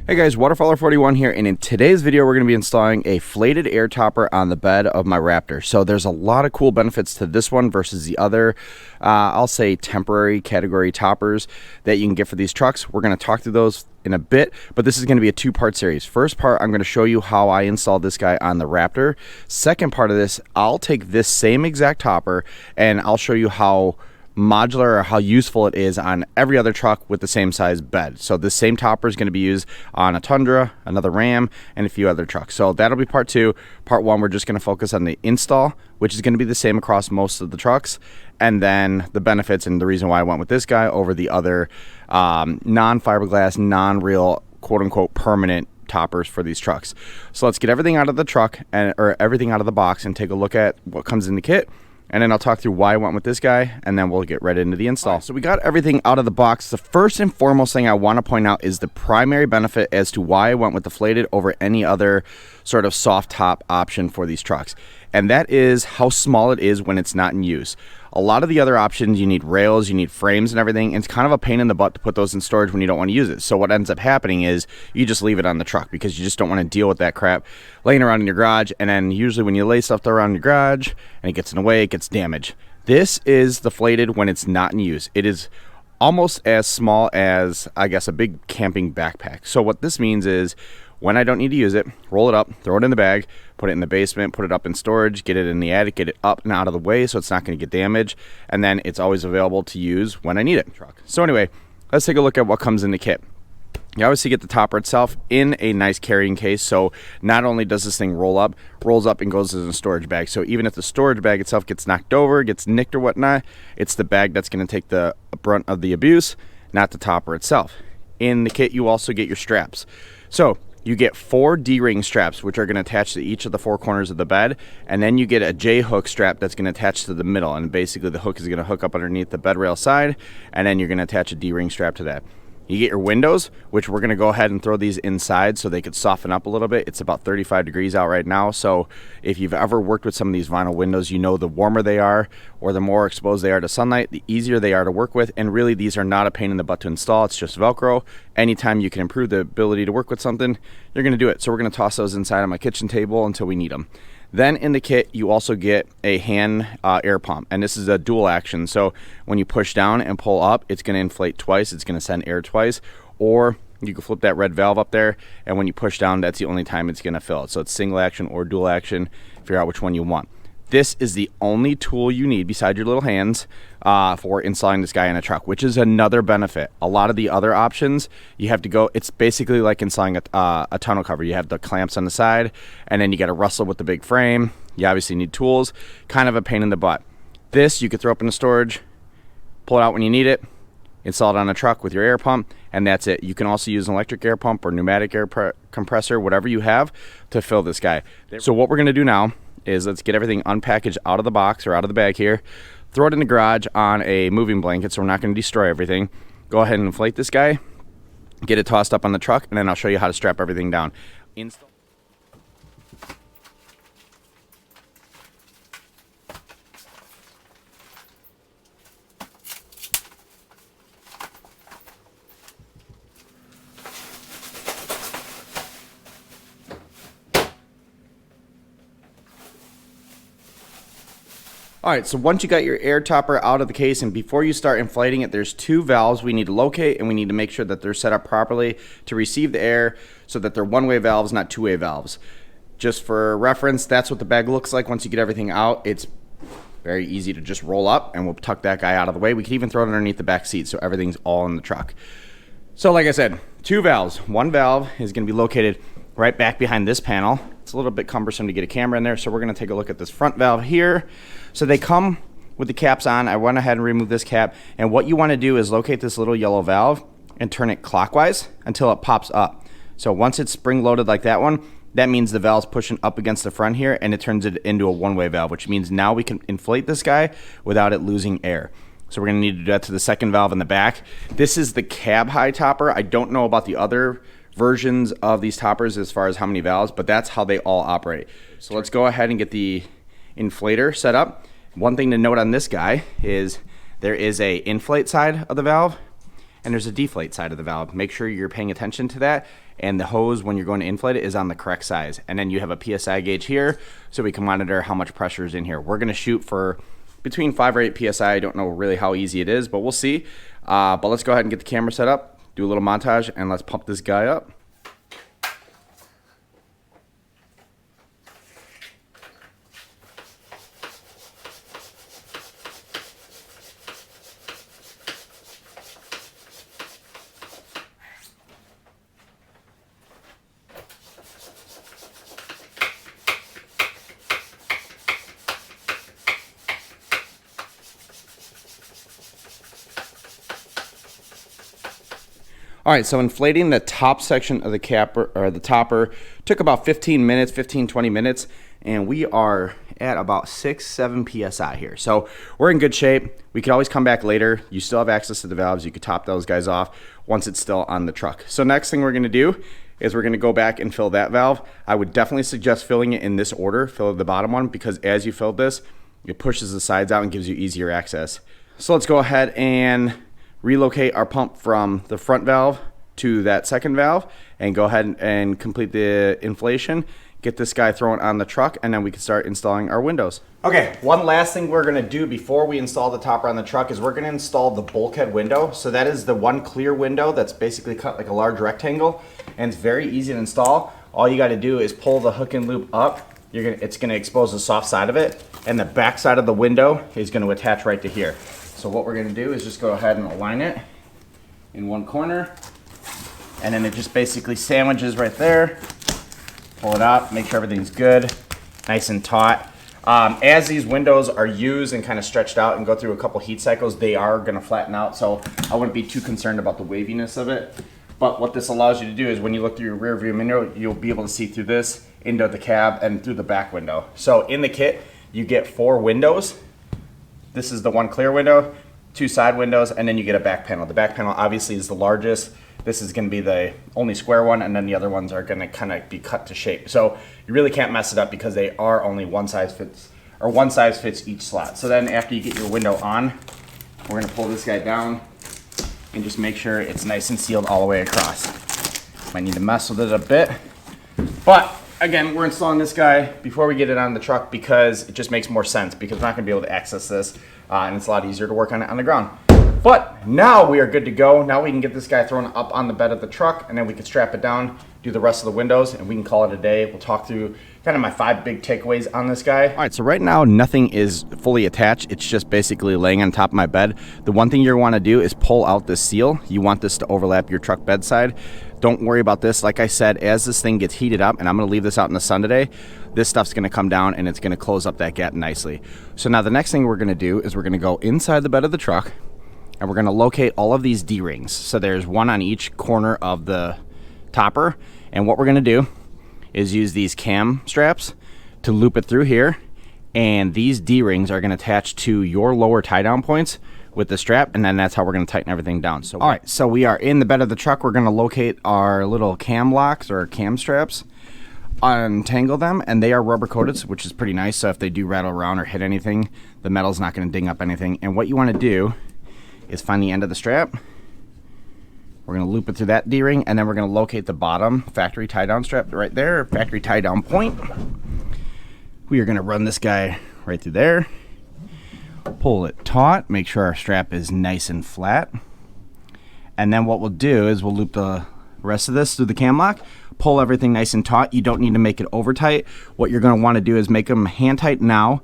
Hey guys, Waterfowler41 here, and in today's video we're going to be installing a flated air topper on the bed of my Raptor. So there's a lot of cool benefits to this one versus the other, I'll say temporary category toppers that you can get for these trucks. We're going to talk through those in a bit, but this is going to be a two-part series. First part, I'm going to show you how I installed this guy on the Raptor. Second part of this, I'll take this same exact topper and I'll show you how modular or how useful it is on every other truck with the same size bed. So this same topper is going to be used on a Tundra, another Ram, and a few other trucks. So that'll be part two. Part one, we're just going to focus on the install, which is going to be the same across most of the trucks, and then the benefits and the reason why I went with this guy over the other non-fiberglass, non-real, quote-unquote permanent toppers for these trucks. So let's get everything out of the truck or everything out of the box and take a look at what comes in the kit. And then I'll talk through why I went with this guy, and then we'll get right into the install. Right, so we got everything out of the box. The first and foremost thing I want to point out is the primary benefit as to why I went with the flated over any other sort of soft top option for these trucks. And that is how small it is when it's not in use. A lot of the other options, you need rails, you need frames and everything, and it's kind of a pain in the butt to put those in storage when you don't want to use it. So what ends up happening is you just leave it on the truck because you just don't want to deal with that crap laying around in your garage. And then usually when you lay stuff around in your garage and it gets in the way, it gets damaged. This is the flated when it's not in use. It is almost as small as, I guess, a big camping backpack. So what this means is when I don't need to use it, roll it up, throw it in the bag, put it in the basement, put it up in storage, get it in the attic, get it up and out of the way so it's not going to get damaged, and then it's always available to use when I need it. So anyway, let's take a look at what comes in the kit. You obviously get the topper itself in a nice carrying case, so not only does this thing rolls up and goes in a storage bag, so even if the storage bag itself gets knocked over, gets nicked or whatnot, it's the bag that's going to take the brunt of the abuse, not the topper itself. In the kit, you also get your straps. So you get 4 D-ring straps, which are going to attach to each of the 4 corners of the bed, and then you get a J-hook strap that's going to attach to the middle, and basically the hook is going to hook up underneath the bed rail side, and then you're going to attach a D-ring strap to that. You get your windows, which we're going to go ahead and throw these inside so they could soften up a little bit. It's about 35 degrees out right now, so if you've ever worked with some of these vinyl windows, you know the warmer they are or the more exposed they are to sunlight, the easier they are to work with. And really, these are not a pain in the butt to install. It's just Velcro. Anytime you can improve the ability to work with something, you're going to do it. So we're going to toss those inside on my kitchen table until we need them. Then in the kit, you also get a hand air pump, and this is a dual action. So when you push down and pull up, it's going to inflate twice. It's going to send air twice, or you can flip that red valve up there, and when you push down, that's the only time it's going to fill it. So it's single action or dual action. Figure out which one you want. This is the only tool you need beside your little hands for installing this guy in a truck, which is another benefit. A lot of the other options, you have to go, it's basically like installing a tonneau cover. You have the clamps on the side, and then you got to wrestle with the big frame. You obviously need tools, kind of a pain in the butt. This, you could throw up in the storage, pull it out when you need it, install it on a truck with your air pump, and that's it. You can also use an electric air pump or pneumatic air compressor, whatever you have, to fill this guy. So what we're going to do now is let's get everything unpackaged out of the box or out of the bag here, throw it in the garage on a moving blanket so we're not going to destroy everything. Go ahead and inflate this guy, get it tossed up on the truck, and then I'll show you how to strap everything down. All right, so once you got your air topper out of the case, and before you start inflating it, there's 2 valves we need to locate, and we need to make sure that they're set up properly to receive the air so that they're one-way valves, not two-way valves. Just for reference, that's what the bag looks like once you get everything out. It's very easy to just roll up, and we'll tuck that guy out of the way. We can even throw it underneath the back seat so everything's all in the truck. So like I said, 2 valves. One valve is going to be located right back behind this panel. It's a little bit cumbersome to get a camera in there, so we're going to take a look at this front valve here. So they come with the caps on. I went ahead and removed this cap, and what you want to do is locate this little yellow valve and turn it clockwise until it pops up. So once it's spring loaded like that one, that means the valve's pushing up against the front here, and it turns it into a one-way valve, which means now we can inflate this guy without it losing air. So we're going to need to do that to the second valve in the back. This is the cab high topper. I don't know about the other versions of these toppers as far as how many valves, but that's how they all operate. So let's go ahead and get the inflator set up. One thing to note on this guy is there is a inflate side of the valve and there's a deflate side of the valve. Make sure you're paying attention to that. and the hose, when you're going to inflate it, is on the correct size. And then you have a PSI gauge here, so we can monitor how much pressure is in here. We're gonna shoot for between 5 or 8 PSI. I don't know really how easy it is, but we'll see. But let's go ahead and get the camera set up, do a little montage, and let's pump this guy up. All right, so inflating the top section of the capper or the topper took about 15 minutes, 20 minutes, and we are at about 6-7 PSI here. So we're in good shape. We could always come back later. You still have access to the valves. You could top those guys off once it's still on the truck. So next thing we're gonna do is we're gonna go back and fill that valve. I would definitely suggest filling it in this order. Fill the bottom one, because as you fill this, it pushes the sides out and gives you easier access. So let's go ahead and relocate our pump from the front valve to that second valve and go ahead and complete the inflation, get this guy thrown on the truck, and then we can start installing our windows. Okay, one last thing we're gonna do before we install the topper on the truck is we're gonna install the bulkhead window. So that is the one clear window that's basically cut like a large rectangle, and it's very easy to install. All you gotta do is pull the hook and loop up. It's gonna expose the soft side of it, and the back side of the window is gonna attach right to here. So what we're gonna do is just go ahead and align it in one corner, and then it just basically sandwiches right there. Pull it up, make sure everything's good, nice and taut. As these windows are used and kind of stretched out and go through a couple heat cycles, they are gonna flatten out, so I wouldn't be too concerned about the waviness of it. But what this allows you to do is when you look through your rear view mirror, you'll be able to see through this, into the cab, and through the back window. So in the kit, you get 4 windows. This is the one clear window, 2 side windows, and then you get a back panel. The back panel obviously is the largest. This is gonna be the only square one, and then the other ones are gonna kind of be cut to shape. So you really can't mess it up because they are only one size fits each slot. So then after you get your window on, we're gonna pull this guy down and just make sure it's nice and sealed all the way across. Might need to mess with it a bit, but again, we're installing this guy before we get it on the truck because it just makes more sense, because we're not gonna be able to access this, and it's a lot easier to work on it on the ground. But now we are good to go. Now we can get this guy thrown up on the bed of the truck, and then we can strap it down, do the rest of the windows, and we can call it a day. We'll talk through kind of my 5 big takeaways on this guy. All right, so right now nothing is fully attached. It's just basically laying on top of my bed. The one thing you want to do is pull out this seal. You want this to overlap your truck bedside. Don't worry about this. Like I said, as this thing gets heated up, and I'm gonna leave this out in the sun today, this stuff's gonna come down and it's gonna close up that gap nicely. So now the next thing we're gonna do is we're gonna go inside the bed of the truck, and we're gonna locate all of these D-rings. So there's one on each corner of the topper, and what we're gonna do is use these cam straps to loop it through here, and these D-rings are gonna attach to your lower tie down points with the strap, and then that's how we're gonna tighten everything down. So all right, so we are in the bed of the truck. We're gonna locate our little cam locks or cam straps, untangle them, and they are rubber coated, which is pretty nice. So if they do rattle around or hit anything, the metal's not gonna ding up anything. And what you wanna do is find the end of the strap. We're gonna loop it through that D-ring, and then we're gonna locate the bottom factory tie down strap right there, factory tie down point. We are gonna run this guy right through there, pull it taut, make sure our strap is nice and flat. And then what we'll do is we'll loop the rest of this through the cam lock, pull everything nice and taut. You don't need to make it over tight. What you're gonna wanna do is make them hand tight now,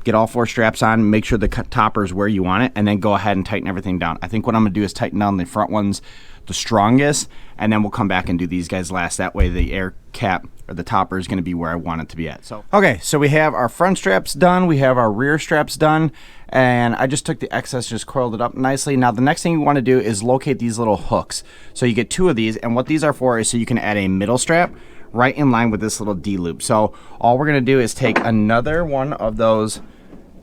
get all 4 straps on, make sure the topper is where you want it, and then go ahead and tighten everything down. I think what I'm gonna do is tighten down the front ones the strongest, and then we'll come back and do these guys last. That way the air cap or the topper is gonna be where I want it to be at. So okay, so we have our front straps done, we have our rear straps done, and I just took the excess, just coiled it up nicely. Now the next thing you wanna do is locate these little hooks. So you get 2 of these, and what these are for is so you can add a middle strap right in line with this little D-loop. So all we're gonna do is take another one of those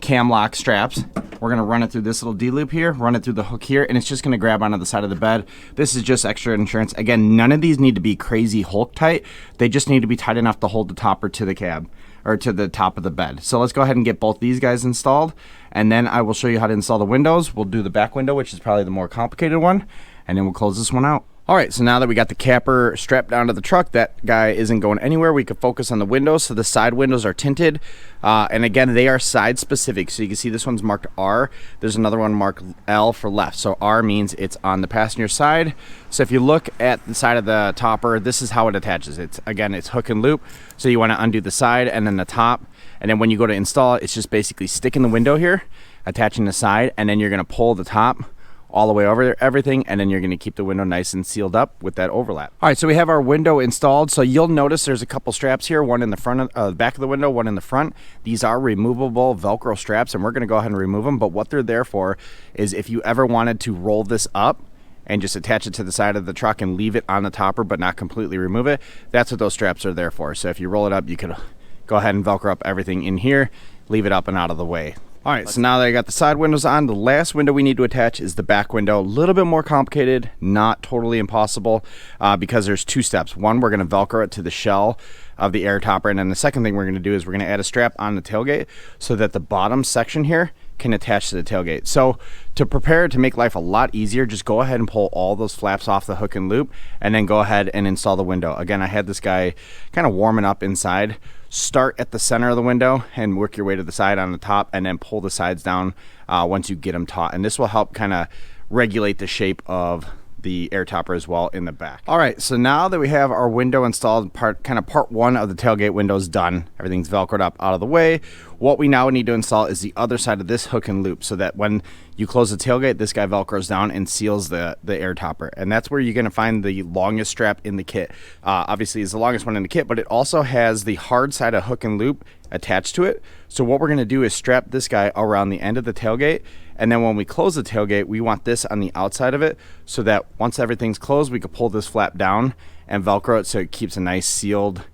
cam lock straps. We're gonna run it through this little D-loop here, run it through the hook here, and it's just gonna grab onto the side of the bed. This is just extra insurance. Again, none of these need to be crazy Hulk tight. They just need to be tight enough to hold the topper to the cab or to the top of the bed. So let's go ahead and get both these guys installed, and then I will show you how to install the windows. We'll do the back window, which is probably the more complicated one, and then we'll close this one out. All right, so now that we got the capper strapped down to the truck, that guy isn't going anywhere. We can focus on the windows. So the side windows are tinted. And again, they are side specific. So you can see this one's marked R. There's another one marked L for left. So R means it's on the passenger side. So if you look at the side of the topper, this is how it attaches. It's hook and loop. So you want to undo the side and then the top. And then when you go to install it, it's just basically sticking the window here, attaching the side, and then you're going to pull the top all the way over everything, and then you're going to keep the window nice and sealed up with that overlap. All right, so we have our window installed. So you'll notice there's a couple straps here, one in the front of the back of the window, one in the front. These are removable Velcro straps, and we're going to go ahead and remove them. But what they're there for is if you ever wanted to roll this up and just attach it to the side of the truck and leave it on the topper but not completely remove it, that's what those straps are there for. So if you roll it up, you could go ahead and Velcro up everything in here, leave it up and out of the way. All right, so now that I got the side windows on, the last window we need to attach is the back window. A little bit more complicated, not totally impossible, because there's two steps. One, we're going to Velcro it to the shell of the air topper, and then the second thing we're going to do is we're going to add a strap on the tailgate so that the bottom section here can attach to the tailgate. So to prepare to make life a lot easier, just go ahead and pull all those flaps off the hook and loop, and then go ahead and install the window. Again, I had this guy kind of warming up inside. Start at the center of the window and work your way to the side on the top, and then pull the sides down once you get them taut. And this will help kind of regulate the shape of the air topper as well in the back. All right, so now that we have our window installed, part one of the tailgate windows done, everything's Velcroed up out of the way. What we now need to install is the other side of this hook and loop, so that when you close the tailgate, this guy Velcros down and seals the air topper. And that's where you're gonna find the longest strap in the kit. Obviously it's the longest one in the kit, but it also has the hard side of hook and loop attached to it. So what we're gonna do is strap this guy around the end of the tailgate, and then when we close the tailgate, we want this on the outside of it, so that once everything's closed, we can pull this flap down and Velcro it so it keeps a nice sealed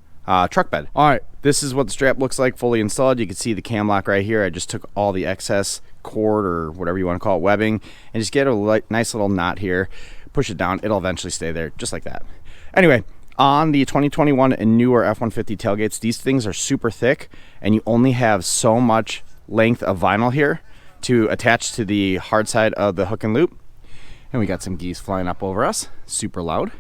truck bed. All right, this is what the strap looks like fully installed. You can see the cam lock right here. I just took all the excess cord, or whatever you want to call it, webbing, and just get a nice little knot here, push it down. It'll eventually stay there just like that. Anyway, on the 2021 and newer F-150 tailgates, these things are super thick, and you only have so much length of vinyl here to attach to the hard side of the hook and loop. And we got some geese flying up over us, super loud.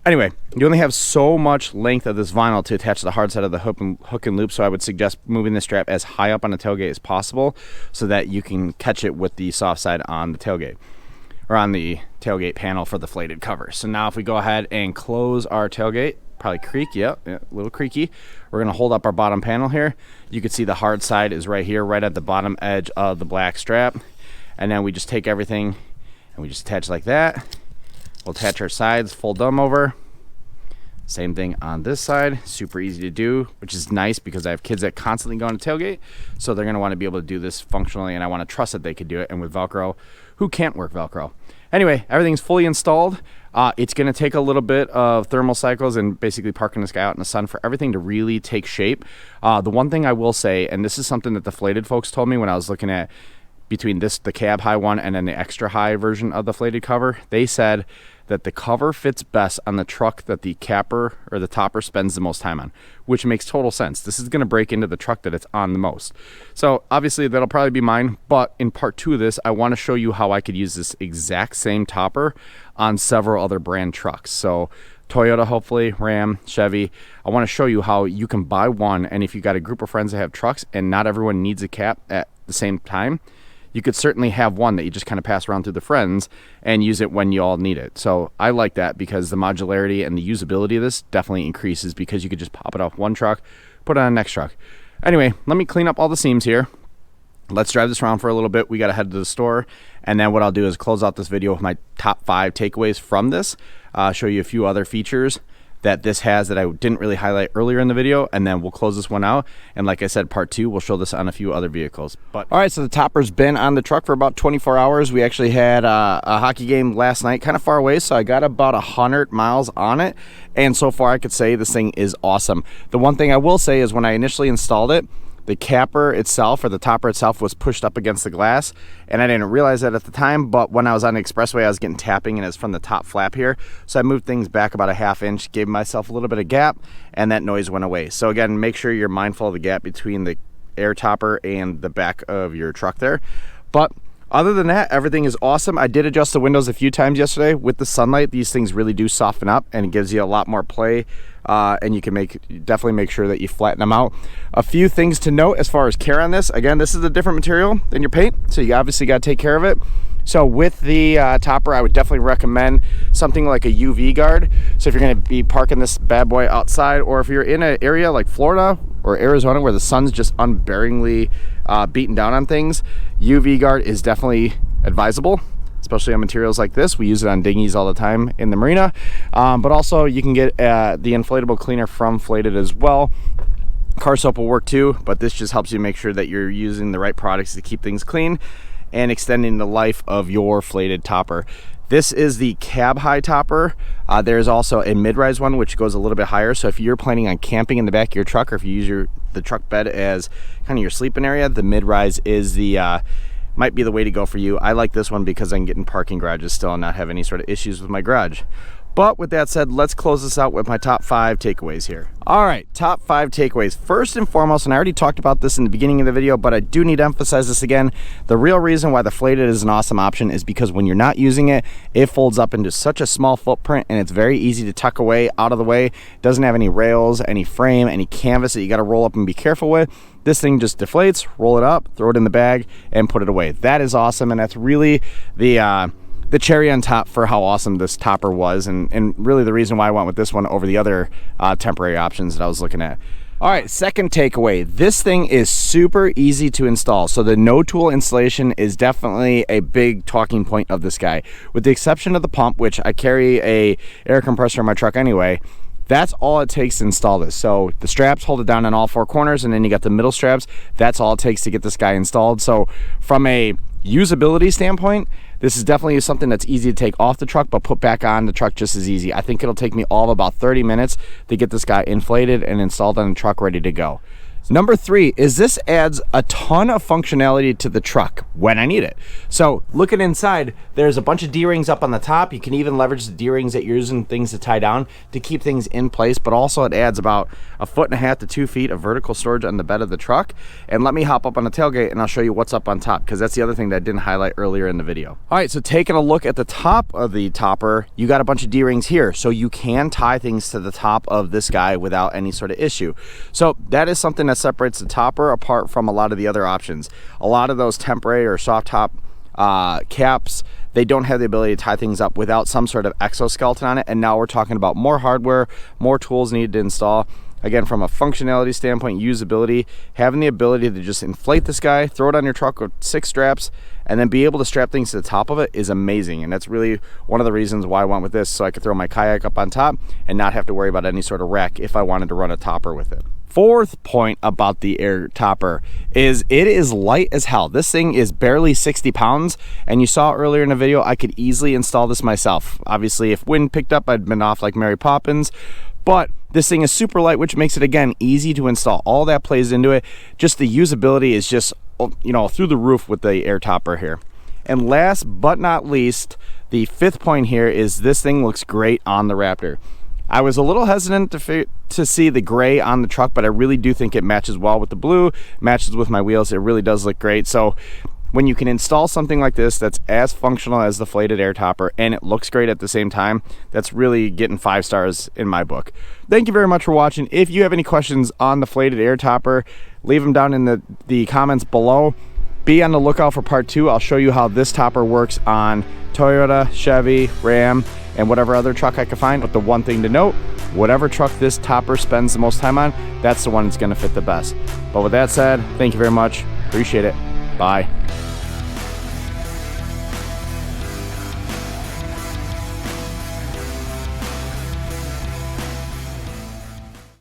Anyway, you only have so much length of this vinyl to attach to the hard side of the hook and loop, so I would suggest moving the strap as high up on the tailgate as possible so that you can catch it with the soft side on the tailgate, or on the tailgate panel for the flated cover. So now if we go ahead and close our tailgate, probably creak, yeah, a little creaky. We're gonna hold up our bottom panel here. You can see the hard side is right here, right at the bottom edge of the black strap. And then we just take everything and we just attach like that. We'll attach our sides, fold them over. Same thing on this side, super easy to do, which is nice because I have kids that constantly go on a tailgate, so they're gonna wanna be able to do this functionally, and I wanna trust that they could do it. And with Velcro, who can't work Velcro? Anyway, everything's fully installed. It's gonna take a little bit of thermal cycles and basically parking this guy out in the sun for everything to really take shape. The one thing I will say, and this is something that the FLATED folks told me when I was looking at between the cab high one and then the extra high version of the FLATED cover, they said that the cover fits best on the truck that the capper or the topper spends the most time on, which makes total sense. This is gonna break into the truck that it's on the most. So obviously that'll probably be mine, but in part two of this, I wanna show you how I could use this exact same topper on several other brand trucks. So Toyota, hopefully, Ram, Chevy. I wanna show you how you can buy one, and if you got a group of friends that have trucks and not everyone needs a cap at the same time, you could certainly have one that you just kind of pass around through the friends and use it when you all need it. So I like that because the modularity and the usability of this definitely increases because you could just pop it off one truck, put it on the next truck. Anyway, let me clean up all the seams here. Let's drive this around for a little bit. We got to head to the store. And then what I'll do is close out this video with my top 5 takeaways from this. Show you a few other features that this has that I didn't really highlight earlier in the video, and then we'll close this one out. And like I said, part 2, we'll show this on a few other vehicles. But all right, so the topper's been on the truck for about 24 hours. We actually had a hockey game last night, kind of far away, so I got about 100 miles on it. And so far I could say this thing is awesome. The one thing I will say is when I initially installed it, the capper itself, or the topper itself, was pushed up against the glass, and I didn't realize that at the time, but when I was on the expressway, I was getting tapping, and it's from the top flap here. So I moved things back about a ½ inch, gave myself a little bit of gap, and that noise went away. So again, make sure you're mindful of the gap between the air topper and the back of your truck there. But Other than that, everything is awesome. I did adjust the windows a few times yesterday. With the sunlight, these things really do soften up and it gives you a lot more play. And you can definitely make sure that you flatten them out. A few things to note as far as care on this. Again, this is a different material than your paint, so you obviously got to take care of it. So with the topper, I would definitely recommend something like a UV guard. So if you're going to be parking this bad boy outside, or if you're in an area like Florida or Arizona where the sun's just unbearingly beating down on things, UV guard is definitely advisable, especially on materials like this. We use it on dinghies all the time in the marina. But also you can get the inflatable cleaner from FLATED as well. Car soap will work too, but this just helps you make sure that you're using the right products to keep things clean and extending the life of your FLATED topper. This is the cab high topper. There's also a mid-rise one which goes a little bit higher. So if you're planning on camping in the back of your truck, or if you use the truck bed as kind of your sleeping area, the mid-rise is the might be the way to go for you. I like this one because I can get in parking garages still and not have any sort of issues with my garage. But with that said, let's close this out with my top 5 takeaways here. All right, top 5 takeaways. First and foremost, and I already talked about this in the beginning of the video, but I do need to emphasize this again. The real reason why the FLATED is an awesome option is because when you're not using it, it folds up into such a small footprint and it's very easy to tuck away, out of the way. It doesn't have any rails, any frame, any canvas that you got to roll up and be careful with. This thing just deflates, roll it up, throw it in the bag, and put it away. That is awesome, and that's really the cherry on top for how awesome this topper was, and really the reason why I went with this one over the other temporary options that I was looking at. All right, second takeaway. This thing is super easy to install. So the no tool installation is definitely a big talking point of this guy. With the exception of the pump, which I carry a air compressor in my truck anyway, that's all it takes to install this. So the straps hold it down on all 4 corners, and then you got the middle straps. That's all it takes to get this guy installed. So from a usability standpoint, this is definitely something that's easy to take off the truck but put back on the truck just as easy. I think it'll take me all of about 30 minutes to get this guy inflated and installed on the truck ready to go. Number 3 is this adds a ton of functionality to the truck when I need it. So looking inside, there's a bunch of D-rings up on the top. You can even leverage the D-rings that you're using things to tie down to keep things in place, but also it adds about 1.5 to 2 feet of vertical storage on the bed of the truck. And let me hop up on the tailgate and I'll show you what's up on top, because that's the other thing that I didn't highlight earlier in the video. All right, so taking a look at the top of the topper, you got a bunch of D-rings here. So you can tie things to the top of this guy without any sort of issue. So that is something that separates the topper apart from a lot of the other options. A lot of those temporary or soft top caps, they don't have the ability to tie things up without some sort of exoskeleton on it. And now we're talking about more hardware, more tools needed to install. Again, from a functionality standpoint, usability, having the ability to just inflate this guy, throw it on your truck with 6 straps, and then be able to strap things to the top of it is amazing. And that's really one of the reasons why I went with this, so I could throw my kayak up on top and not have to worry about any sort of wreck if I wanted to run a topper with it. Fourth point about the air topper is it is light as hell. This thing is barely 60 pounds, and you saw earlier in the video I could easily install this myself. Obviously, if wind picked up, I'd been off like Mary Poppins, but this thing is super light, which makes it, again, easy to install. All that plays into it. Just the usability is just, you know, through the roof with the air topper here. And last but not least, the 5th point here is this thing looks great on the Raptor. I was a little hesitant to see the gray on the truck, but I really do think it matches well with the blue, matches with my wheels. It really does look great. So when you can install something like this that's as functional as the FLATED air topper and it looks great at the same time, that's really getting 5 stars in my book. Thank you very much for watching. If you have any questions on the FLATED air topper, leave them down in the comments below. Be on the lookout for part 2. I'll show you how this topper works on Toyota, Chevy, Ram, and whatever other truck I can find. But the one thing to note, whatever truck this topper spends the most time on, that's the one that's going to fit the best. But with that said, thank you very much. Appreciate it. Bye.